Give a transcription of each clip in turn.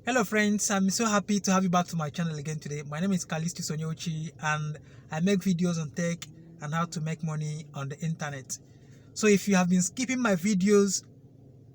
Hello friends, I'm so happy to have you back to my channel again today. My name is Kalisti Sonyochi and I make videos on tech and how to make money on the internet. So if you have been skipping my videos,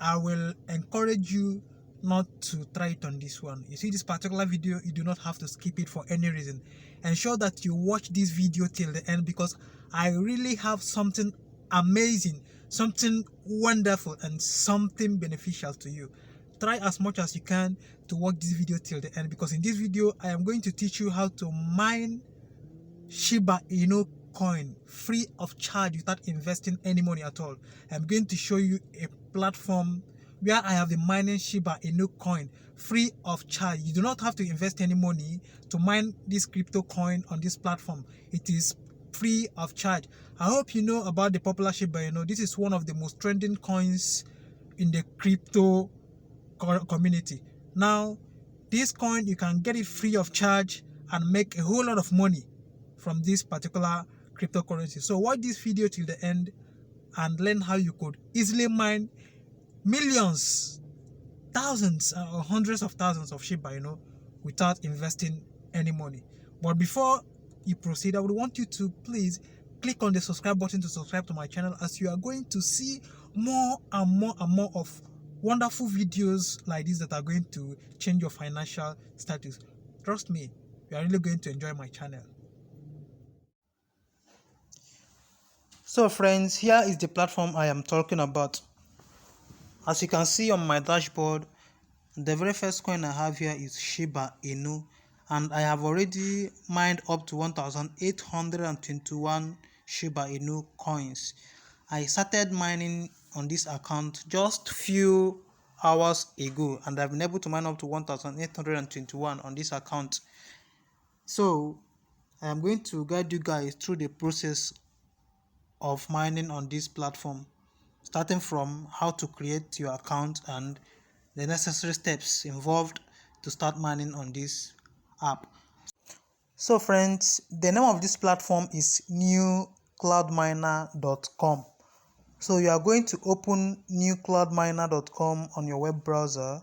I will encourage you not to try it on this one. You see this particular video, you do not have to skip it for any reason. Ensure that you watch this video till the end because I really have something amazing, something wonderful and something beneficial to you. Try as much as you can to watch this video till the end because in this video I am going to teach you how to mine Shiba Inu Coin free of charge without investing any money at all. I'm going to show you a platform where I have been mining Shiba Inu Coin free of charge. You do not have to invest any money to mine this crypto coin on this platform. It is free of charge. I hope you know about the popular Shiba Inu. This is one of the most trending coins in the crypto community. Now, this coin, you can get it free of charge and make a whole lot of money from this particular cryptocurrency. So watch this video till the end and learn how you could easily mine millions, thousands or hundreds of thousands of Shiba Inu without investing any money. But before you proceed, I would want you to please click on the subscribe button to subscribe to my channel, as you are going to see more and more and more of wonderful videos like this that are going to change your financial status. Trust me, you are really going to enjoy my channel. So friends, here is the platform I am talking about. As you can see on my dashboard, the very first coin I have here is Shiba Inu, and I have already mined up to 1,821 Shiba Inu coins. I started mining on this account just few hours ago, and I've been able to mine up to 1,821 on this account. So I am going to guide you guys through the process of mining on this platform, starting from how to create your account and the necessary steps involved to start mining on this app. So friends, the name of this platform is newcloudminer.com. So you are going to open newcloudminer.com on your web browser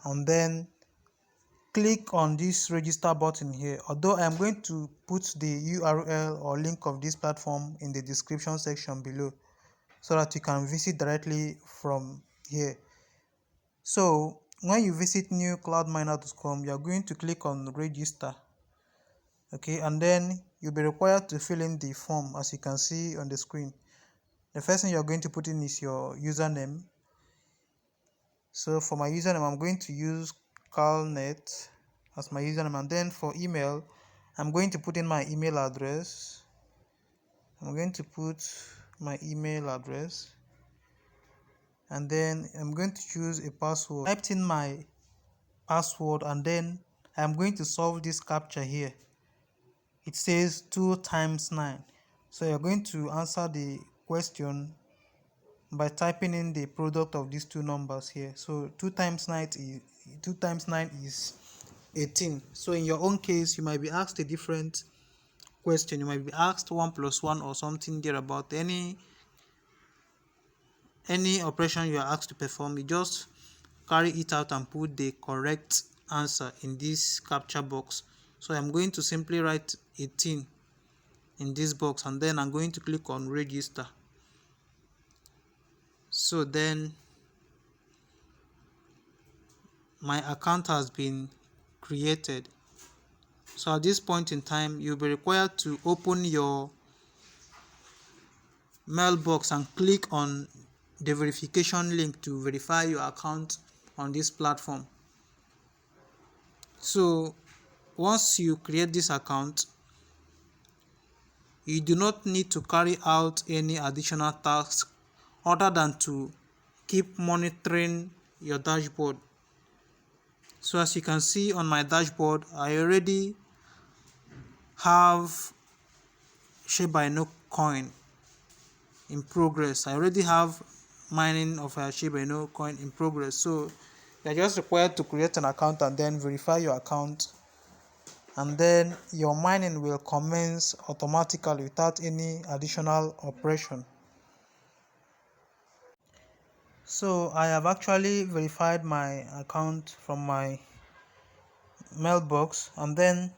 and then click on this register button here. Although I am going to put the URL or link of this platform in the description section below so that you can visit directly from here. So when you visit newcloudminer.com, you are going to click on register. Okay, and then you'll be required to fill in the form as you can see on the screen. The first thing you're going to put in is your username. So for my username, I'm going to use calnet as my username, and then for email, I'm going to put in my email address. I'm going to put my email address, and then I'm going to choose a password. Typed in my password, and then I'm going to solve this captcha here. It says 2 times 9. So you're going to answer the question by typing in the product of these two numbers here. So 2 times 9 is 18. So in your own case, you might be asked a different question. You might be asked 1 plus 1 or something there about any operation you are asked to perform. You just carry it out and put the correct answer in this captcha box. So I'm going to simply write 18 in this box, and then I'm going to click on register. So then my account has been created. So at this point in time, you'll be required to open your mailbox and click on the verification link to verify your account on this platform. So once you create this account, you do not need to carry out any additional tasks other than to keep monitoring your dashboard. So as you can see on my dashboard, I already have Shiba Inu coin in progress. I already have mining of a Shiba Inu coin in progress. So you're just required to create an account and then verify your account, and then your mining will commence automatically without any additional operation. So I have actually verified my account from my mailbox, and then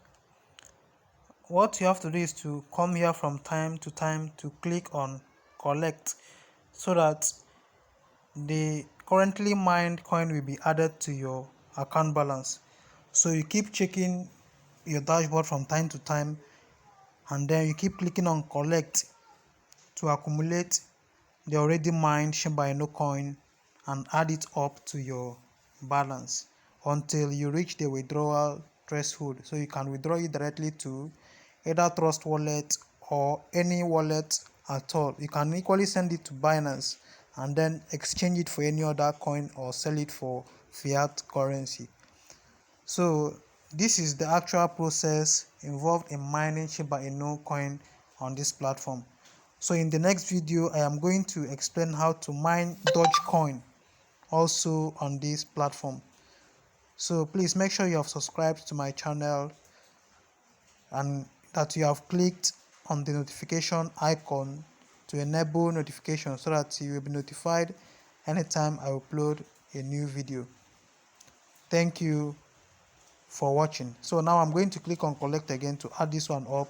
what you have to do is to come here from time to time to click on collect, so that the currently mined coin will be added to your account balance. So you keep checking your dashboard from time to time, and then you keep clicking on collect to accumulate the already mined Shiba Inu coin and add it up to your balance until you reach the withdrawal threshold. So you can withdraw it directly to either Trust Wallet or any wallet at all. You can equally send it to Binance and then exchange it for any other coin or sell it for fiat currency. So this is the actual process involved in mining Shiba Inu coin on this platform. So in the next video, I am going to explain how to mine Dogecoin also on this platform. So please make sure you have subscribed to my channel and that you have clicked on the notification icon to enable notifications so that you will be notified anytime I upload a new video. Thank you for watching. So now I'm going to click on collect again to add this one up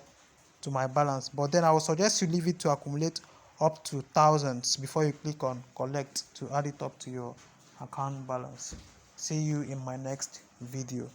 to my balance, but then I will suggest you leave it to accumulate up to thousands before you click on collect to add it up to your account balance. See you in my next video.